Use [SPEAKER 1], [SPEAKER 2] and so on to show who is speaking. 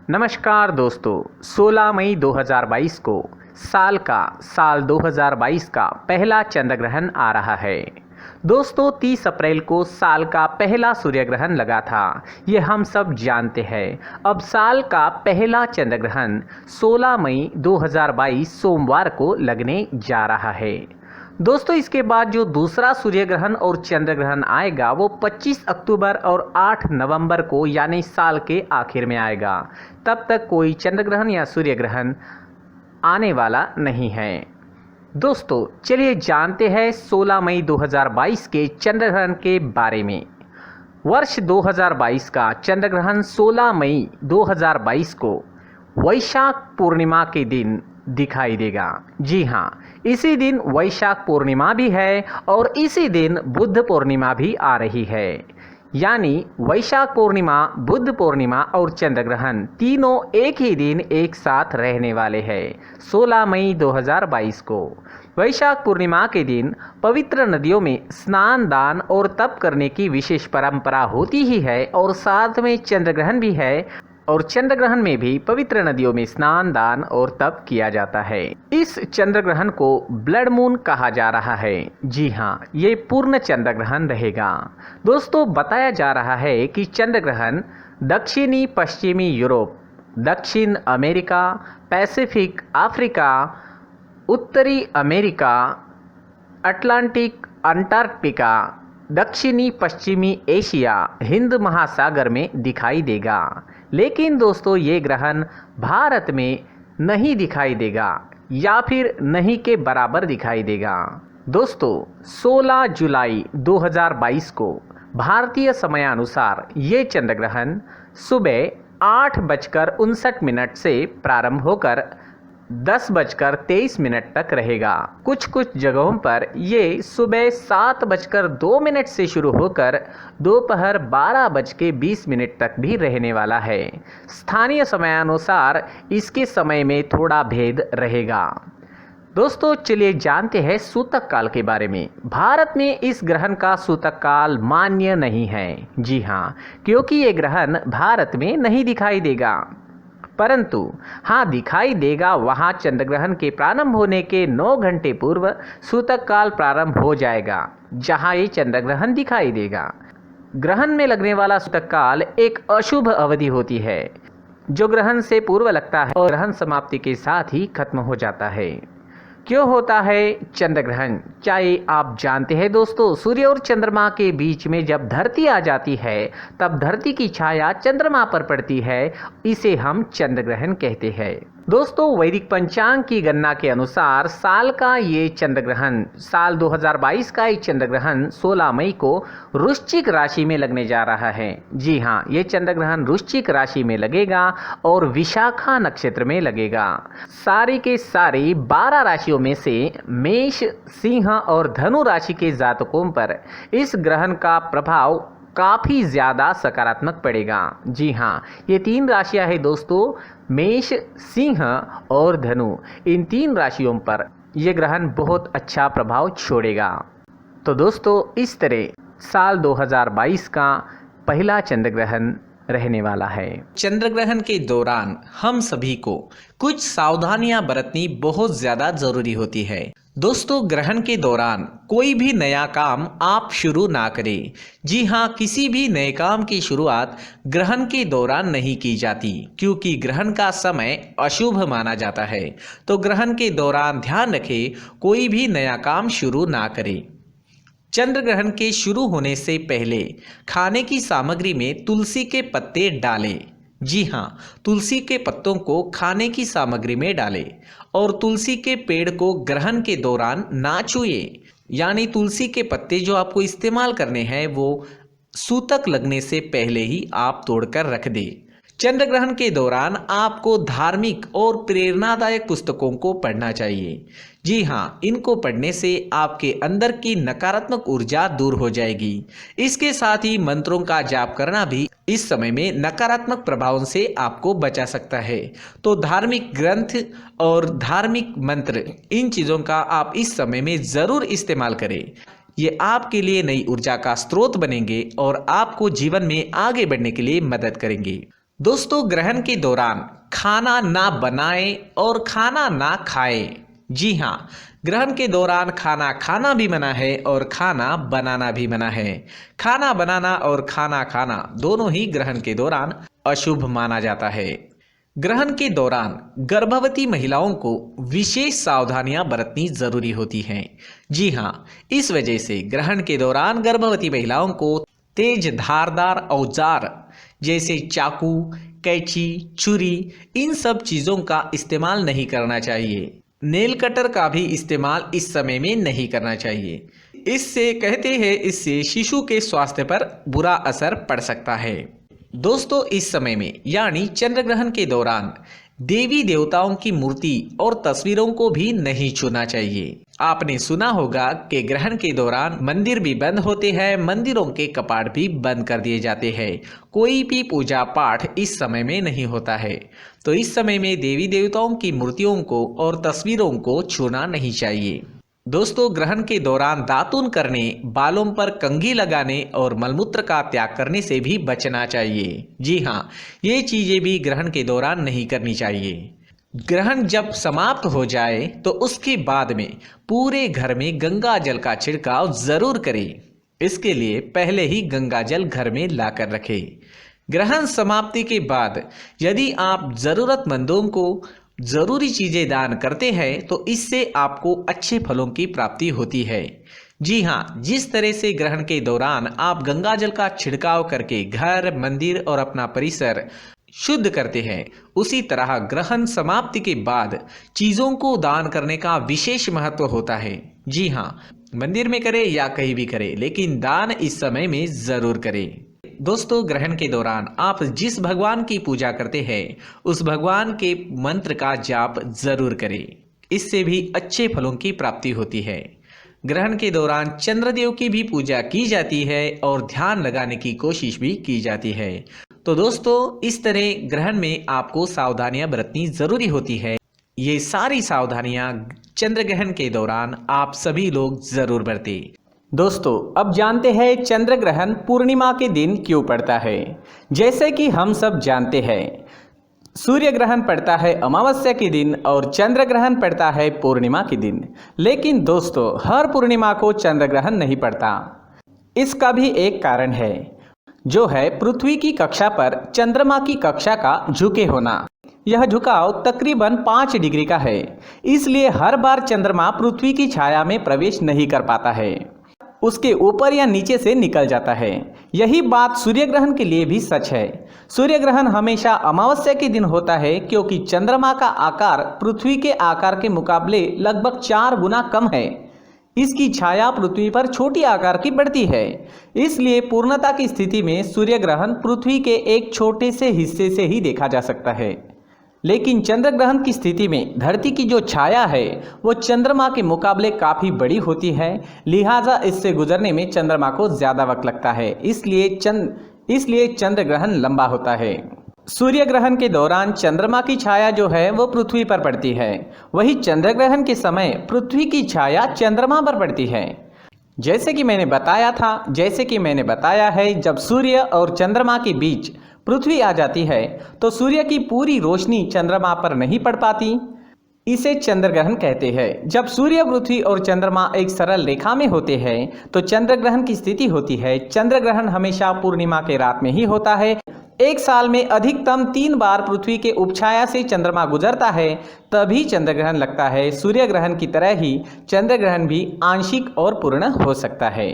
[SPEAKER 1] नमस्कार दोस्तों, 16 मई 2022 को साल 2022 का पहला चंद्र ग्रहण आ रहा है। दोस्तों 30 अप्रैल को साल का पहला सूर्य ग्रहण लगा था, ये हम सब जानते हैं। अब साल का पहला चंद्र ग्रहण 16 मई 2022 सोमवार को लगने जा रहा है। दोस्तों इसके बाद जो दूसरा सूर्य ग्रहण और चंद्र ग्रहण आएगा वो 25 अक्टूबर और 8 नवंबर को यानी साल के आखिर में आएगा। तब तक कोई चंद्र ग्रहण या सूर्य ग्रहण आने वाला नहीं है। दोस्तों चलिए जानते हैं 16 मई 2022 के चंद्र ग्रहण के बारे में। वर्ष 2022 का चंद्र ग्रहण 16 मई 2022 को वैशाख पूर्णिमा के दिन दिखाई देगा। जी हाँ, इसी दिन वैशाख पूर्णिमा भी है और इसी दिन बुद्ध पूर्णिमा भी आ रही है। यानी वैशाख पूर्णिमा, बुद्ध पूर्णिमा और चंद्र ग्रहण तीनों एक ही दिन एक साथ रहने वाले हैं 16 मई 2022 को। वैशाख पूर्णिमा के दिन पवित्र नदियों में स्नान, दान और तप करने की विशेष परंपरा होती ही है और साथ में चंद्र ग्रहण भी है और चंद्र ग्रहण में भी पवित्र नदियों में स्नान, दान और तप किया जाता है। इस चंद्र ग्रहण को ब्लड मून कहा जा रहा है। जी हाँ, ये पूर्ण चंद्र ग्रहण रहेगा। दोस्तों बताया जा रहा है कि चंद्र ग्रहण दक्षिणी पश्चिमी यूरोप, दक्षिण अमेरिका, पैसिफिक, अफ्रीका, उत्तरी अमेरिका, अटलांटिक, अंटार्कटिका, दक्षिणी पश्चिमी एशिया, हिंद महासागर में दिखाई देगा। लेकिन दोस्तों ये ग्रहण भारत में नहीं दिखाई देगा या फिर नहीं के बराबर दिखाई देगा। दोस्तों 16 जुलाई 2022 को भारतीय समयानुसार ये चंद्र ग्रहण सुबह 8:59 से प्रारंभ होकर 10:23 तक रहेगा। कुछ जगहों पर ये सुबह 7:02 से शुरू होकर दोपहर 12:20 तक भी रहने वाला है। स्थानीय समयानुसार इसके समय में थोड़ा भेद रहेगा। दोस्तों चलिए जानते हैं सूतक काल के बारे में। भारत में इस ग्रहण का सूतक काल मान्य नहीं है। जी हाँ, क्योंकि ये ग्रहण भारत में नहीं दिखाई देगा, परंतु हाँ दिखाई देगा वहाँ चंद्र ग्रहण के प्रारंभ होने के 9 घंटे पूर्व सूतक काल प्रारंभ हो जाएगा, जहाँ ये चंद्र ग्रहण दिखाई देगा। ग्रहण में लगने वाला सूतक काल एक अशुभ अवधि होती है, जो ग्रहण से पूर्व लगता है और ग्रहण समाप्ति के साथ ही खत्म हो जाता है। क्यों होता है चंद्र ग्रहण? क्या ये आप जानते हैं दोस्तों? सूर्य और चंद्रमा के बीच में जब धरती आ जाती है तब धरती की छाया चंद्रमा पर पड़ती है, इसे हम चंद्र ग्रहण कहते हैं। दोस्तों वैदिक पंचांग की गणना के अनुसार साल का ये चंद्र ग्रहण, साल 2022 का ये चंद्र ग्रहण 16 मई को वृश्चिक राशि में लगने जा रहा है। जी हाँ, ये चंद्र ग्रहण वृश्चिक राशि में लगेगा और विशाखा नक्षत्र में लगेगा। सारी के सारी 12 राशियों में से मेष, सिंह और धनु राशि के जातकों पर इस ग्रहण का प्रभाव काफ़ी ज़्यादा सकारात्मक पड़ेगा। जी हाँ, ये 3 राशियां हैं दोस्तों, मेष, सिंह और धनु। इन 3 राशियों पर यह ग्रहण बहुत अच्छा प्रभाव छोड़ेगा। तो दोस्तों इस तरह साल 2022 का पहला चंद्र ग्रहण रहने वाला है। चंद्र ग्रहण के दौरान हम सभी को कुछ सावधानियां बरतनी बहुत ज़्यादा ज़रूरी होती है। दोस्तों ग्रहण के दौरान कोई भी नया काम आप शुरू ना करें। जी हाँ, किसी भी नए काम की शुरुआत ग्रहण के दौरान नहीं की जाती, क्योंकि ग्रहण का समय अशुभ माना जाता है। तो ग्रहण के दौरान ध्यान रखें, कोई भी नया काम शुरू ना करें। चंद्र ग्रहण के शुरू होने से पहले खाने की सामग्री में तुलसी के पत्ते डालें। जी हाँ, तुलसी के पत्तों को खाने की सामग्री में डालें और तुलसी के पेड़ को ग्रहण के दौरान ना छुएं। यानी तुलसी के पत्ते जो आपको इस्तेमाल करने हैं वो सूतक लगने से पहले ही आप तोड़कर रख दें। चंद्र ग्रहण के दौरान आपको धार्मिक और प्रेरणादायक पुस्तकों को पढ़ना चाहिए। जी हाँ, इनको पढ़ने से आपके अंदर की नकारात्मक ऊर्जा दूर हो जाएगी। इसके साथ ही मंत्रों का जाप करना भी इस समय में नकारात्मक प्रभावों से आपको बचा सकता है। तो धार्मिक ग्रंथ और धार्मिक मंत्र, इन चीज़ों का आप इस समय में ज़रूर इस्तेमाल करें। ये आपके लिए नई ऊर्जा का स्रोत बनेंगे और आपको जीवन में आगे बढ़ने के लिए मदद करेंगे। दोस्तों, ग्रहण के दौरान खाना ना बनाएं और खाना ना खाएं। जी हाँ, ग्रहण के दौरान खाना खाना भी मना है और खाना बनाना भी मना है। खाना बनाना और खाना खाना दोनों ही ग्रहण के दौरान अशुभ माना जाता है। ग्रहण के दौरान गर्भवती महिलाओं को विशेष सावधानियां बरतनी जरूरी होती हैं। जी हाँ, इस वजह से ग्रहण के दौरान गर्भवती महिलाओं को तेज धारदार औजार जैसे चाकू, कैंची, छुरी, इन सब चीज़ों का इस्तेमाल नहीं करना चाहिए। नेल कटर का भी इस्तेमाल इस समय में नहीं करना चाहिए। इससे कहते हैं, इससे शिशु के स्वास्थ्य पर बुरा असर पड़ सकता है। दोस्तों, इस समय में यानी चंद्र ग्रहण के दौरान देवी देवताओं की मूर्ति और तस्वीरों को भी नहीं छूना चाहिए। आपने सुना होगा कि ग्रहण के दौरान मंदिर भी बंद होते हैं, मंदिरों के कपाट भी बंद कर दिए जाते हैं। कोई भी पूजा पाठ इस समय में नहीं होता है। तो इस समय में देवी देवताओं की मूर्तियों को और तस्वीरों को छूना नहीं चाहिए। दोस्तों, ग्रहण के दौरान दातून करने, बालों पर कंघी लगाने और मलमूत्र का त्याग करने से भी बचना चाहिए। जी हाँ, ये चीज़ें भी ग्रहण के दौरान नहीं करनी चाहिए। ग्रहण जब समाप्त हो जाए तो उसके बाद में पूरे घर में गंगा जल का छिड़काव जरूर करें। इसके लिए पहले ही गंगा जल घर में लाकर रखें। ग्रहण समाप्ति के बाद यदि आप ज़रूरतमंदों को जरूरी चीजें दान करते हैं तो इससे आपको अच्छे फलों की प्राप्ति होती है। जी हाँ, जिस तरह से ग्रहण के दौरान आप गंगा जल का छिड़काव करके घर, मंदिर और अपना परिसर शुद्ध करते हैं, उसी तरह ग्रहण समाप्ति के बाद चीजों को दान करने का विशेष महत्व होता है। जी हाँ, मंदिर में करें या कहीं भी करें, लेकिन दान इस समय में जरूर करें। दोस्तों, ग्रहण के दौरान आप जिस भगवान की पूजा करते हैं उस भगवान के मंत्र का जाप जरूर करें। इससे भी अच्छे फलों की प्राप्ति होती है। ग्रहण के दौरान चंद्रदेव की भी पूजा की जाती है और ध्यान लगाने की कोशिश भी की जाती है। तो दोस्तों, इस तरह ग्रहण में आपको सावधानियां बरतनी जरूरी होती है। ये सारी सावधानियां चंद्र ग्रहण के दौरान आप सभी लोग जरूर बरतें। दोस्तों, अब जानते हैं चंद्र ग्रहण पूर्णिमा के दिन क्यों पड़ता है। जैसे कि हम सब जानते हैं, सूर्य ग्रहण पड़ता है अमावस्या के दिन और चंद्र ग्रहण पड़ता है पूर्णिमा के दिन। लेकिन दोस्तों, हर पूर्णिमा को चंद्र ग्रहण नहीं पड़ता। इसका भी एक कारण है, जो है पृथ्वी की कक्षा पर चंद्रमा की कक्षा का झुके होना। यह झुकाव तकरीबन 5 डिग्री का है, इसलिए हर बार चंद्रमा पृथ्वी की छाया में प्रवेश नहीं कर पाता है, उसके ऊपर या नीचे से निकल जाता है। यही बात सूर्य ग्रहण के लिए भी सच है। सूर्य ग्रहण हमेशा अमावस्या के दिन होता है, क्योंकि चंद्रमा का आकार पृथ्वी के आकार के मुकाबले लगभग 4 गुना कम है। इसकी छाया पृथ्वी पर छोटी आकार की पड़ती है, इसलिए पूर्णता की स्थिति में सूर्य ग्रहण पृथ्वी के एक छोटे से हिस्से से ही देखा जा सकता है। लेकिन चंद्र ग्रहण की स्थिति में धरती की जो छाया है वो चंद्रमा के मुकाबले काफ़ी बड़ी होती है, लिहाजा इससे गुजरने में चंद्रमा को ज़्यादा वक्त लगता है। इसलिए चंद्र ग्रहण लंबा होता है। सूर्य ग्रहण के दौरान चंद्रमा की छाया जो है वो पृथ्वी पर पड़ती है, वही चंद्र ग्रहण के समय पृथ्वी की छाया चंद्रमा पर पड़ती है। जैसे कि मैंने बताया है, जब सूर्य और चंद्रमा के बीच पृथ्वी आ जाती है तो सूर्य की पूरी रोशनी चंद्रमा पर नहीं पड़ पाती। इसे चंद्र ग्रहण कहते हैं। जब सूर्य, पृथ्वी और चंद्रमा एक सरल रेखा में होते हैं तो चंद्र ग्रहण की स्थिति होती है। चंद्र ग्रहण हमेशा पूर्णिमा के रात में ही होता है। एक साल में अधिकतम 3 बार पृथ्वी के उपछाया से चंद्रमा गुजरता है, तभी चंद्र ग्रहण लगता है। सूर्य ग्रहण की तरह ही चंद्र ग्रहण भी आंशिक और पूर्ण हो सकता है।